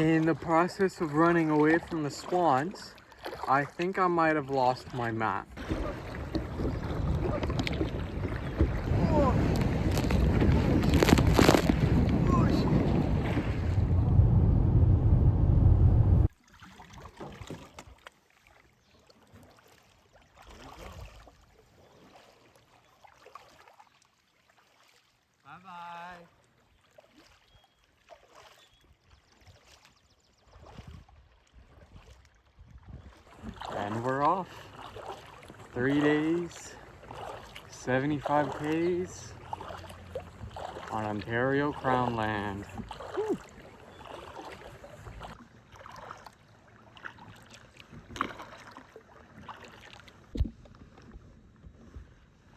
In the process of running away from the swans, I think I might have lost my map. Bye-bye. And we're off. 3 days, 75 Ks on Ontario Crown land. Whew.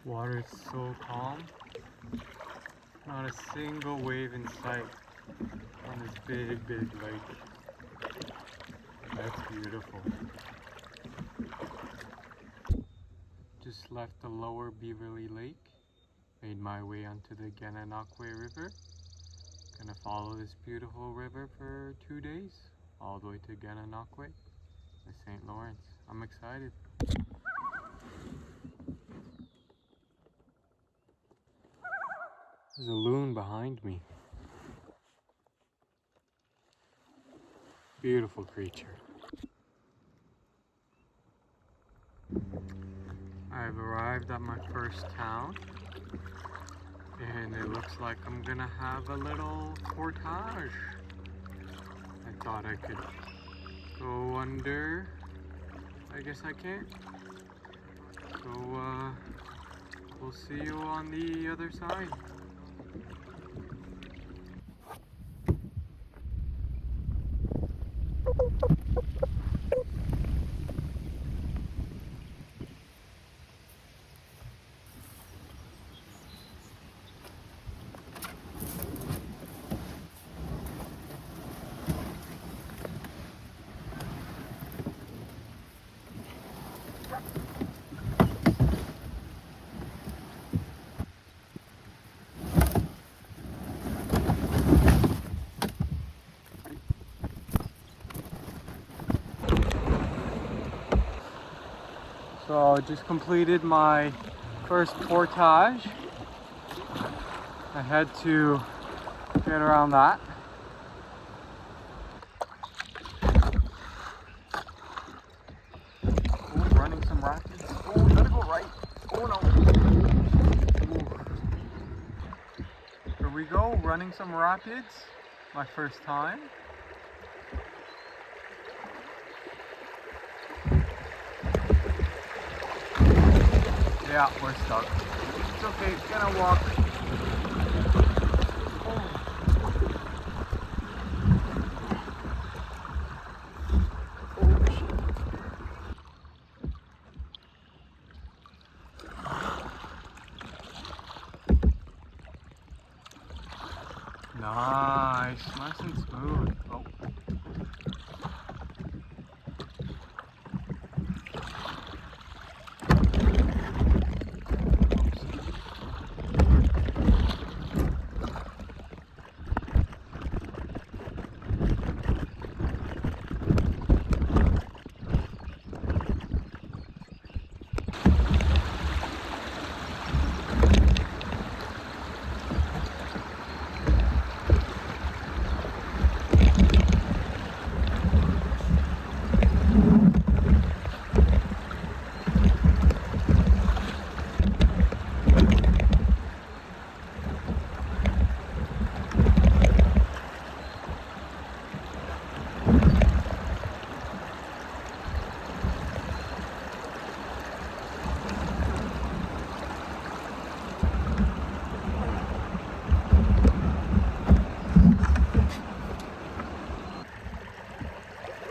Water is so calm. Not a single wave in sight on this big, big lake. That's beautiful. Just left the Lower Beverly Lake, made my way onto the Gananoque River. Gonna follow this beautiful river for 2 days, all the way to Gananoque, the St. Lawrence. I'm excited. There's a loon behind me. Beautiful creature. I've arrived at my first town, and it looks like I'm gonna have a little portage. I thought I could go under. I guess I can't. So we'll see you on the other side. So I just completed my first portage. I had to get around that. Oh, running some rapids. Oh, gotta go right. Oh no. Ooh. Here we go, running some rapids. My first time. Yeah, we're stuck. It's okay, it's gonna walk. Oh. Oh, shit. Nice and smooth. Oh.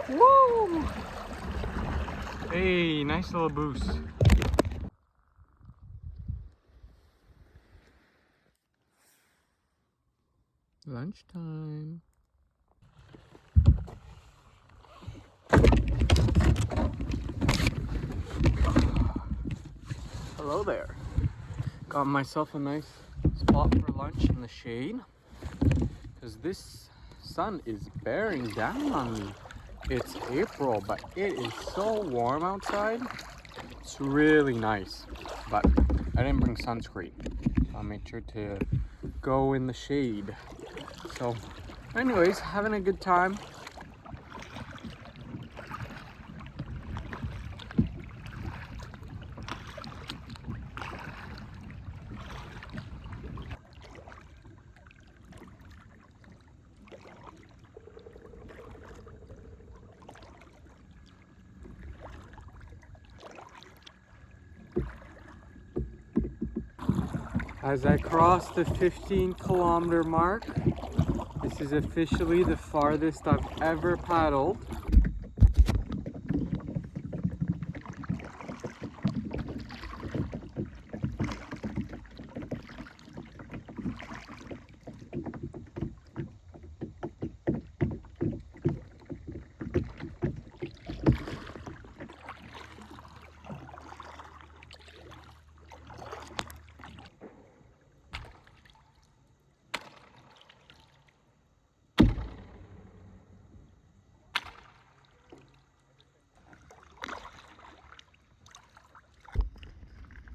Woo! Hey, nice little boost. Lunchtime. Hello there. Got myself a nice spot for lunch in the shade, because this sun is bearing down on me. It's April, but it is so warm outside. It's really nice, but I didn't bring sunscreen. So I'll make sure to go in the shade. So anyways, having a good time. As I cross the 15-kilometer mark, this is officially the farthest I've ever paddled.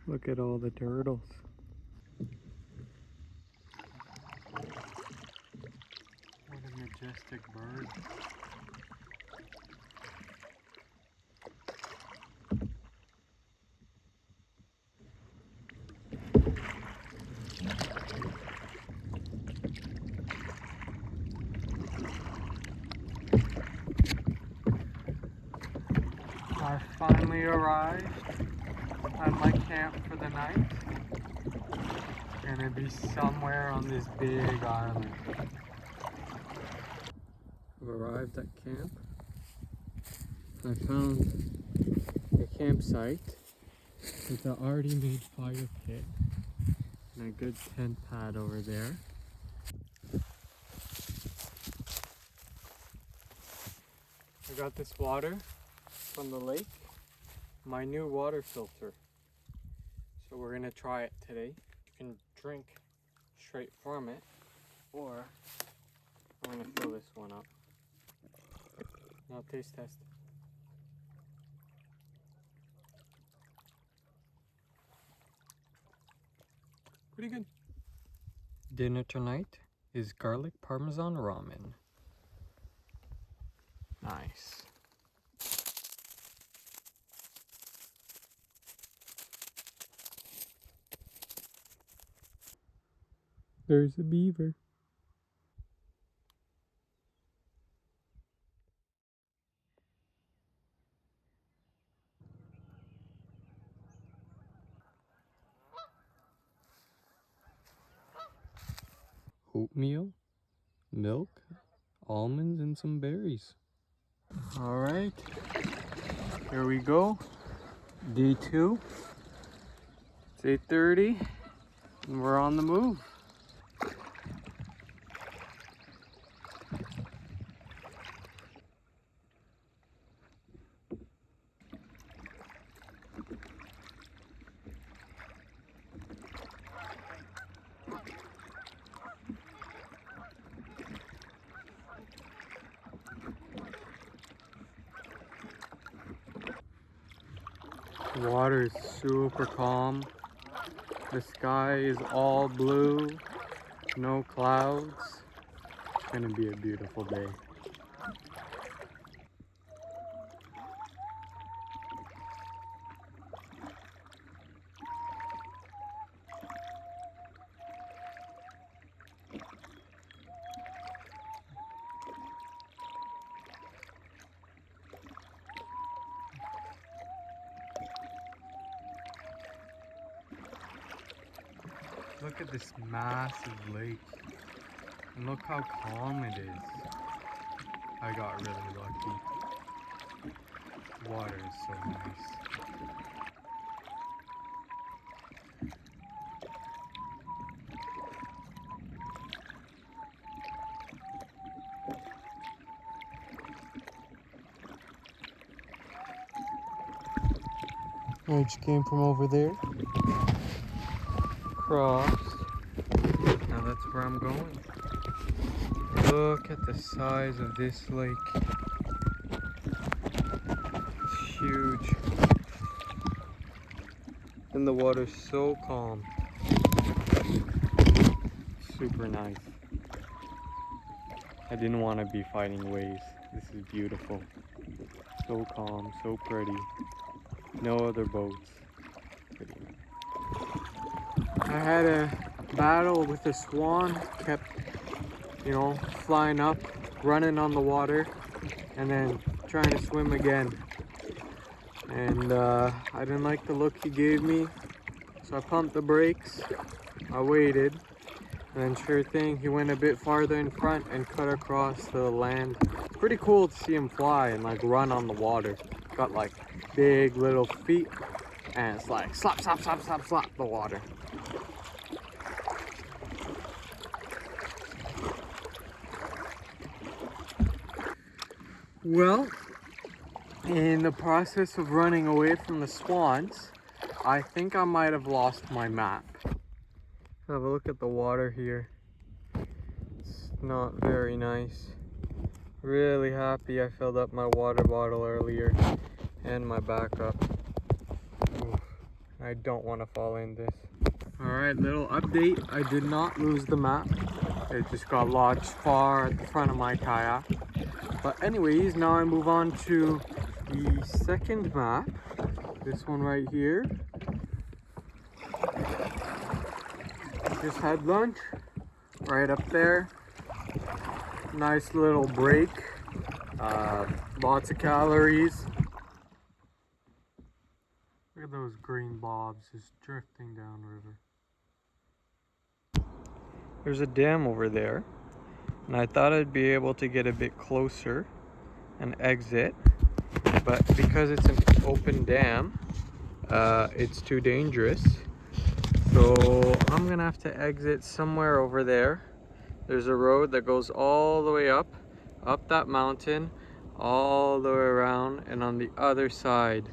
Look at all the turtles. What a majestic bird. I finally arrived at my camp for the night. Gonna be somewhere on this big island. I've arrived at camp. I found a campsite with an already made fire pit and a good tent pad over there. I got this water from the lake, my new water filter. So we're gonna try it today. You can drink straight from it, or I'm gonna fill this one up. Now taste test. Pretty good. Dinner tonight is garlic parmesan ramen. Nice. There's a beaver. Oatmeal, milk, almonds, and some berries. All right, here we go. Day 2. It's 8:30, and we're on the move. The water is super calm. The sky is all blue, no clouds. It's gonna be a beautiful day. Look at this massive lake, and look how calm it is. I got really lucky. Water is so nice. I just came from over there. Crossed. Now that's where I'm going. Look at the size of this lake. It's huge. And the water's so calm. Super nice. I didn't want to be fighting waves. This is beautiful. So calm, so pretty. No other boats. Pretty nice. I had a battle with a swan. Kept, you know, flying up, running on the water, and then trying to swim again. And I didn't like the look he gave me, so I pumped the brakes. I waited, and then sure thing, he went a bit farther in front and cut across the land. It's pretty cool to see him fly and like run on the water. Got like big little feet, and it's like slap, slap, slap, slap, slap the water. Well, in the process of running away from the swans, I think I might have lost my map. Have a look at the water here. It's not very nice. Really happy I filled up my water bottle earlier and my backup. Oof, I don't want to fall in this. Alright, little update. I did not lose the map. It just got lodged far at the front of my kayak. But anyways, now I move on to the second map. This one right here. Just had lunch right up there. Nice little break. Lots of calories. Look at those green blobs just drifting downriver. There's a dam over there, and I thought I'd be able to get a bit closer and exit, but because it's an open dam, it's too dangerous. So I'm gonna have to exit somewhere over there. There's a road that goes all the way up that mountain, all the way around, and on the other side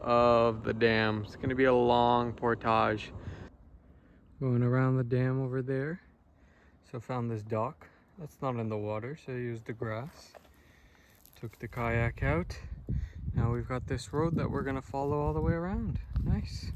of the dam. It's gonna be a long portage. Going around the dam over there. So found this dock. That's not in the water, so I used the grass. Took the kayak out. Now we've got this road that we're gonna follow all the way around. Nice.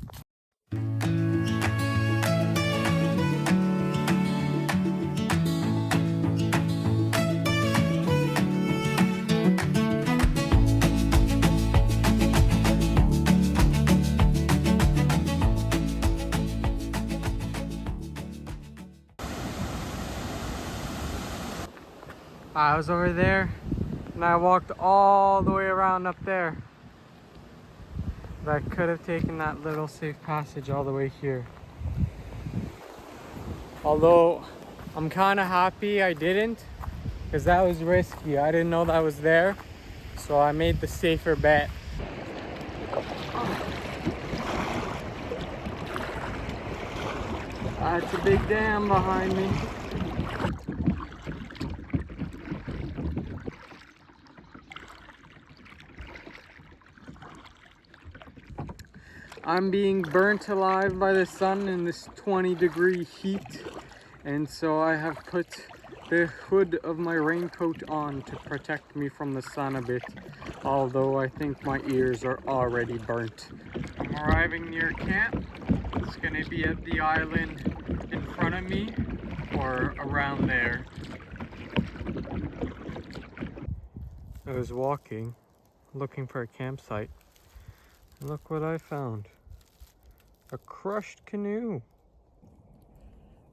I was over there and I walked all the way around up there. But I could have taken that little safe passage all the way here. Although I'm kind of happy I didn't, because that was risky. I didn't know that was there, so I made the safer bet. That's a big dam behind me. I'm being burnt alive by the sun in this 20-degree heat, and so I have put the hood of my raincoat on to protect me from the sun a bit, although I think my ears are already burnt. I'm arriving near camp. It's going to be at the island in front of me or around there. I was walking, looking for a campsite. Look what I found. A crushed canoe.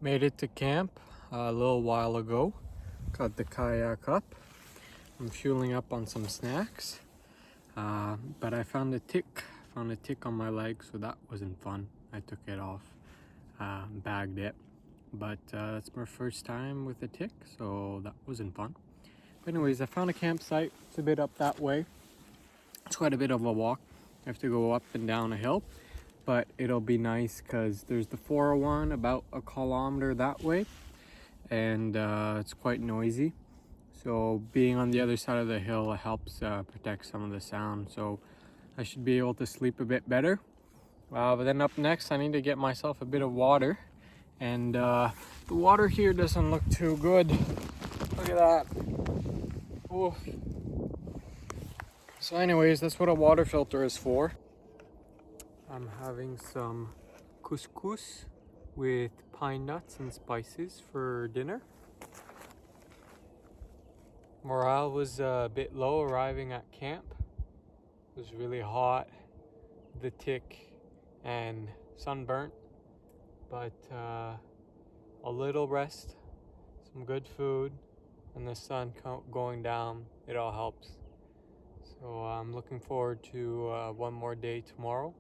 Made it to camp a little while ago. Got the kayak up. I'm fueling up on some snacks. But I found a tick. Found a tick on my leg, so that wasn't fun. I took it off, bagged it. But it's my first time with a tick, so that wasn't fun. But anyways, I found a campsite. It's a bit up that way. It's quite a bit of a walk. I have to go up and down a hill, but it'll be nice because there's the 401 about a kilometer that way, and it's quite noisy. So being on the other side of the hill helps protect some of the sound. So I should be able to sleep a bit better. But then up next, I need to get myself a bit of water, and the water here doesn't look too good. Look at that. Oof. So anyways, that's what a water filter is for. I'm having some couscous with pine nuts and spices for dinner. Morale was a bit low arriving at camp. It was really hot, the tick and sunburnt, but a little rest, some good food, and the sun going down, it all helps. So I'm looking forward to one more day tomorrow.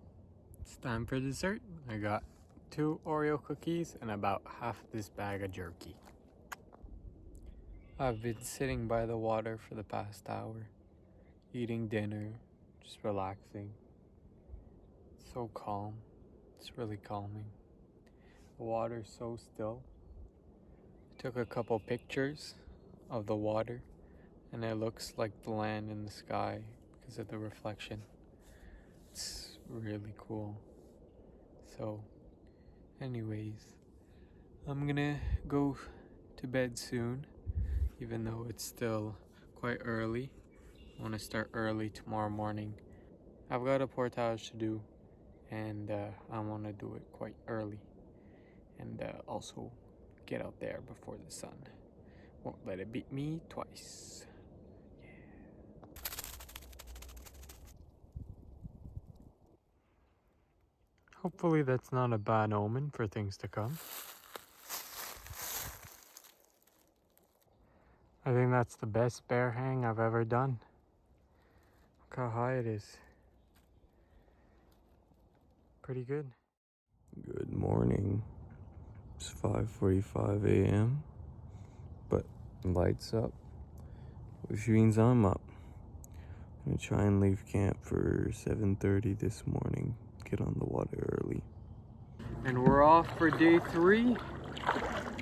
It's time for dessert. I got 2 Oreo cookies and about half this bag of jerky. I've been sitting by the water for the past hour, eating dinner, just relaxing. It's so calm. It's really calming. The water's so still. I took a couple pictures of the water, and it looks like the land in the sky because of the reflection. It's really cool. So, anyways, I'm gonna go to bed soon, even though it's still quite early. I want to start early tomorrow morning. I've got a portage to do, and I want to do it quite early, and also get out there before the sun won't let it beat me twice. Yeah. Hopefully that's not a bad omen for things to come. I think that's the best bear hang I've ever done. Look how high it is. Pretty good. Good morning. It's 5:45 a.m. but lights up, which means I'm up. I'm gonna try and leave camp for 7:30 this morning. Get on the water early. And we're off for day 3.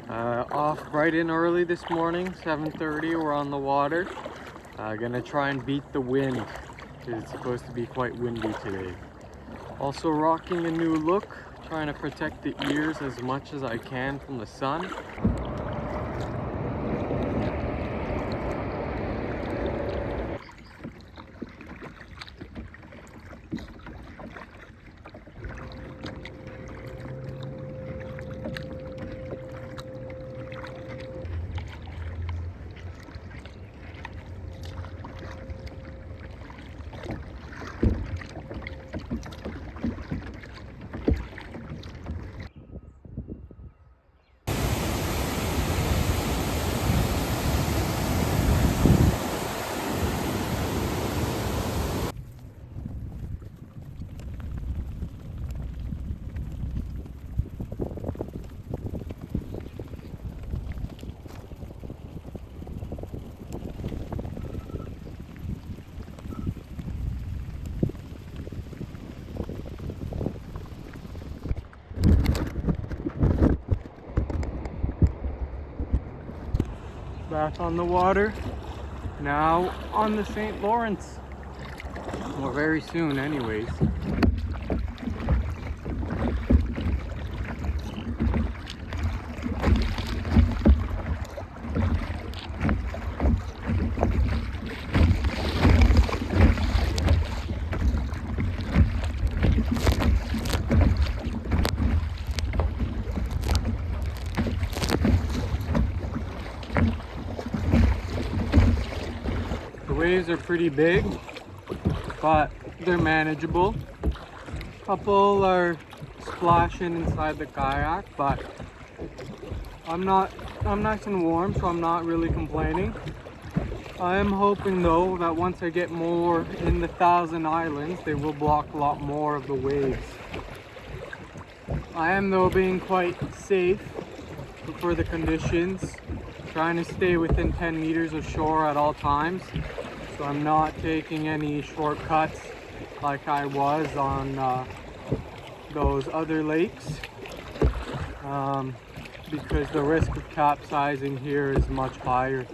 Off bright and early this morning, 7:30. We're on the water. Gonna try and beat the wind, because it's supposed to be quite windy today. Also rocking a new look, trying to protect the ears as much as I can from the sun. Back on the water, now on the St. Lawrence. Well, very soon anyways. The waves are pretty big, but they're manageable. A couple are splashing inside the kayak, but I'm nice and warm, so I'm not really complaining. I am hoping though that once I get more in the Thousand Islands, they will block a lot more of the waves. I am though being quite safe for the conditions, trying to stay within 10 meters of shore at all times. So I'm not taking any shortcuts like I was on those other lakes, because the risk of capsizing here is much higher.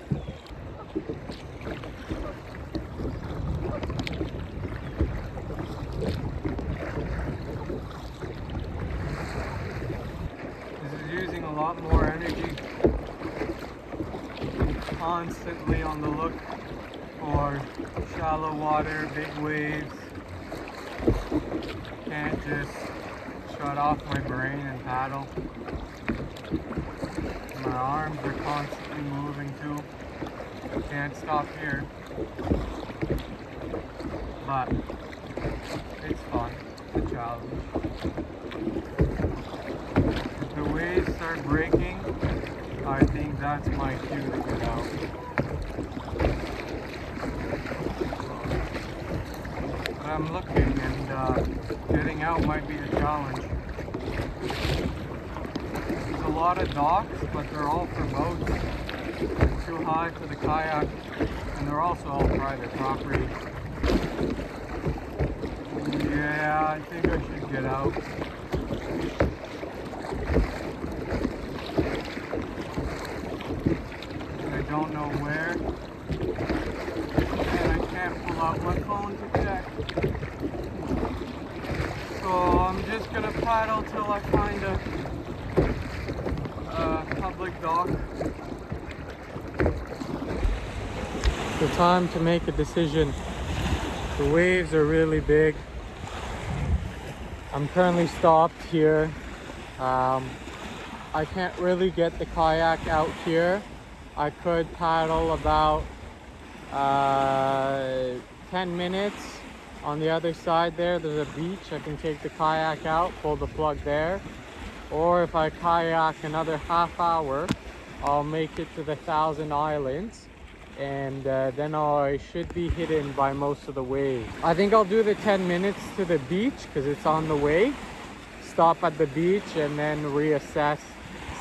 This is using a lot more energy constantly on the look for shallow water, big waves. Can't just shut off my brain and paddle. My arms are constantly moving too. Can't stop here. But it's fun. It's a challenge. If the waves start breaking, I think that's my cue to get out. But I'm looking, and getting out might be a challenge. There's a lot of docks, but they're all for boats. They're too high for the kayak, and they're also all private property. Yeah, I think I should get out. I don't know where, and I can't pull out my phone to check. So I'm just gonna paddle till I find a public dock. The time to make a decision. The waves are really big. I'm currently stopped here. I can't really get the kayak out here. I could paddle about 10 minutes. On the other side there's a beach. I can take the kayak out, pull the plug there. Or if I kayak another half hour, I'll make it to the Thousand Islands. And then I should be hidden by most of the waves. I think I'll do the 10 minutes to the beach because it's on the way. Stop at the beach and then reassess.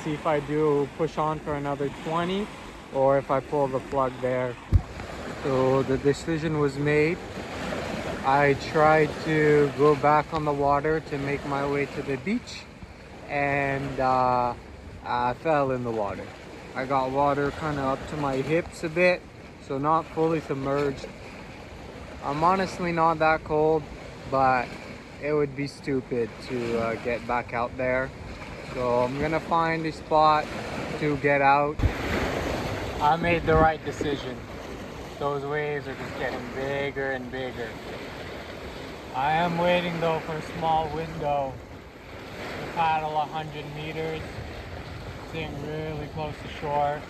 See if I do push on for another 20 or if I pull the plug there. So the decision was made. I tried to go back on the water to make my way to the beach, and I fell in the water. I got water kind of up to my hips a bit, so not fully submerged. I'm honestly not that cold, but it would be stupid to get back out there. So I'm gonna find a spot to get out. I made the right decision. Those waves are just getting bigger and bigger. I am waiting though for a small window to paddle 100 meters, sitting really close to shore.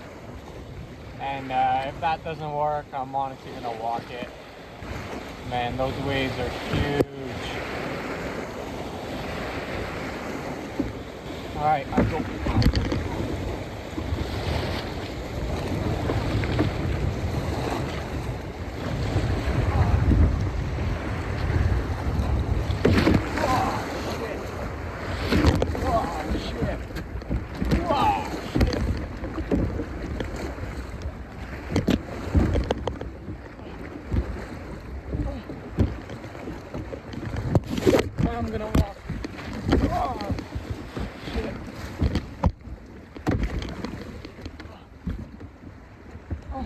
And if that doesn't work, I'm honestly gonna walk it. Man, those waves are huge. All right, I go. I'm gonna walk. Oh, shit. Oh.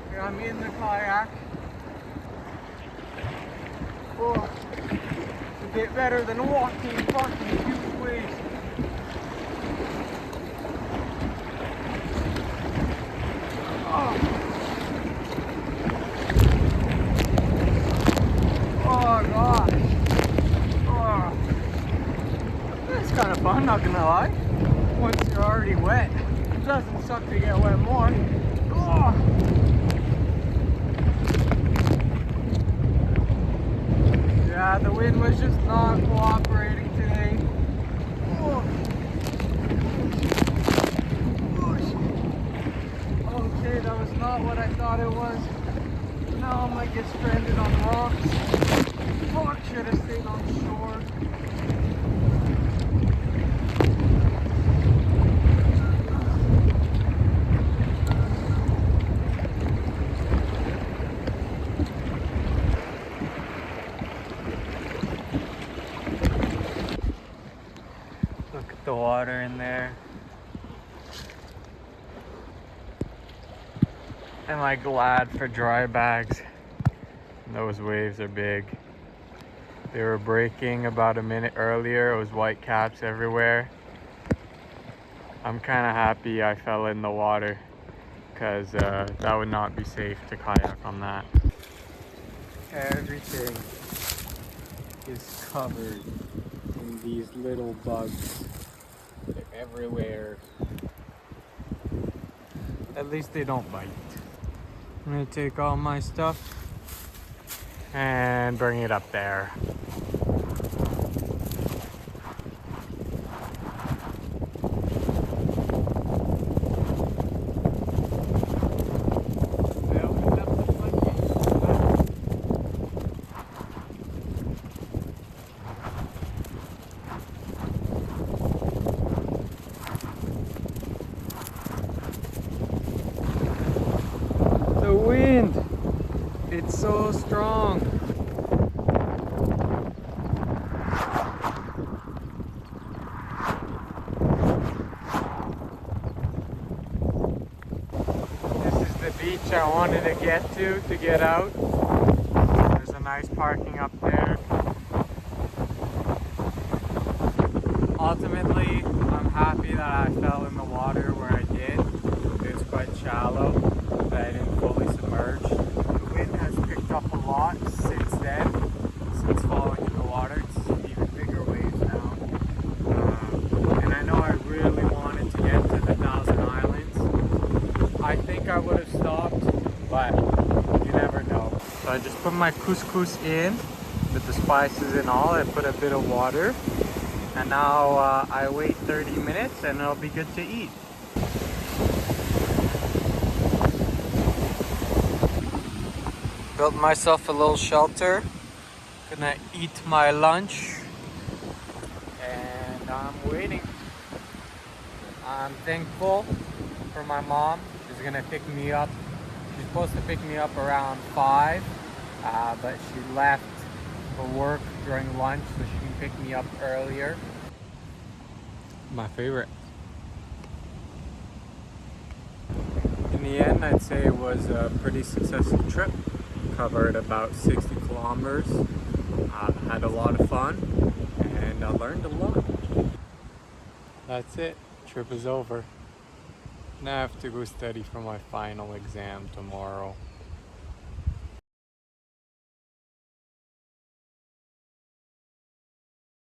Here, I'm in the kayak. Oh, it's a bit better than walking fucking huge waves. Oh gosh. Oh. It's kind of fun, not gonna lie. Once you're already wet, it doesn't suck to get wet more. Oh. Yeah, the wind was just not cooperating today. Oh. Okay, that was not what I thought it was. Now I might get stranded on rocks. Fuck, should have stayed on shore. Look at the water in there. Am I glad for dry bags? Those waves are big. They were breaking about a minute earlier. It was white caps everywhere. I'm kind of happy I fell in the water because that would not be safe to kayak on that. Everything is covered in these little bugs. They're everywhere. At least they don't bite. I'm gonna take all my stuff and bring it up there. The wind, it's so strong. This is the beach I wanted to get out. There's a nice parking up there. Ultimately, I'm happy that I fell in the water where I did. It's quite shallow, but I didn't fully submerge. The wind has picked up a lot since then, since falling in the water. It's even bigger waves now. And I know I really wanted to get to the Thousand Islands. I think I would have stopped, but you never know. So I just put my couscous in with the spices and all. I put a bit of water. And now I wait 30 minutes and it'll be good to eat. Built myself a little shelter. Gonna eat my lunch. And I'm waiting. I'm thankful for my mom. She's gonna pick me up. She's supposed to pick me up around 5, but she left for work during lunch so she can pick me up earlier. My favorite. In the end, I'd say it was a pretty successful trip. Covered about 60 kilometers. Had a lot of fun and I learned a lot. That's it. Trip is over. Now I have to go study for my final exam tomorrow.